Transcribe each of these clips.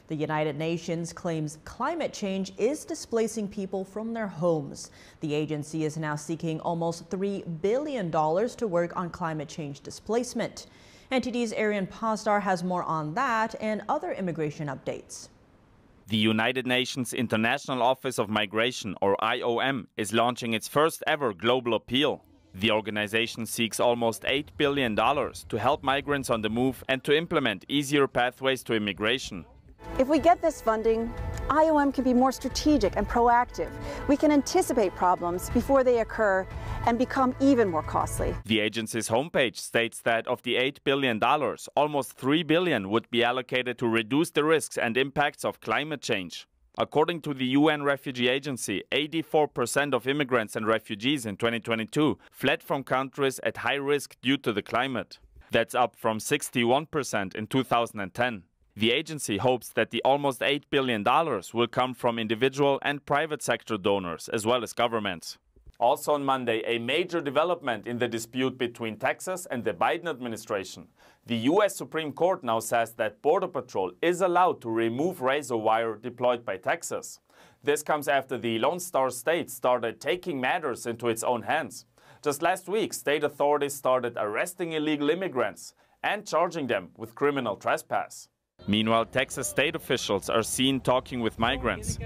The United Nations claims climate change is displacing people from their homes. The agency is now seeking almost $3 billion to work on climate change displacement. NTD's Arian Pasdar has more on that and other immigration updates. The United Nations International Office of Migration, or IOM, is launching its first ever global appeal. The organization seeks almost $8 billion to help migrants on the move and to implement easier pathways to immigration. If we get this funding, IOM can be more strategic and proactive. We can anticipate problems before they occur and become even more costly. The agency's homepage states that of the $8 billion, almost $3 billion would be allocated to reduce the risks and impacts of climate change. According to the UN Refugee Agency, 84% of immigrants and refugees in 2022 fled from countries at high risk due to the climate. That's up from 61% in 2010. The agency hopes that the almost $8 billion will come from individual and private sector donors, as well as governments. Also on Monday, a major development in the dispute between Texas and the Biden administration. The U.S. Supreme Court now says that Border Patrol is allowed to remove razor wire deployed by Texas. This comes after the Lone Star State started taking matters into its own hands. Just last week, state authorities started arresting illegal immigrants and charging them with criminal trespass. Meanwhile, Texas state officials are seen talking with migrants,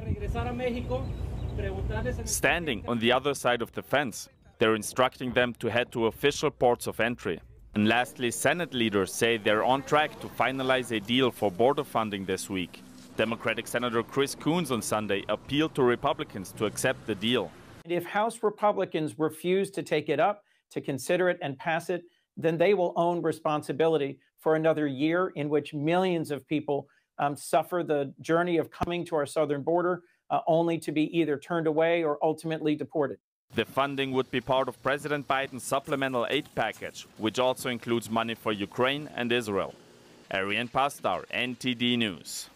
standing on the other side of the fence. They're instructing them to head to official ports of entry. And lastly, Senate leaders say they're on track to finalize a deal for border funding this week. Democratic Senator Chris Coons on Sunday appealed to Republicans to accept the deal. If House Republicans refuse to take it up, to consider it and pass it, then they will own responsibility for another year in which millions of people suffer the journey of coming to our southern border, only to be either turned away or ultimately deported. The funding would be part of President Biden's supplemental aid package, which also includes money for Ukraine and Israel. Arian Pasdar, NTD News.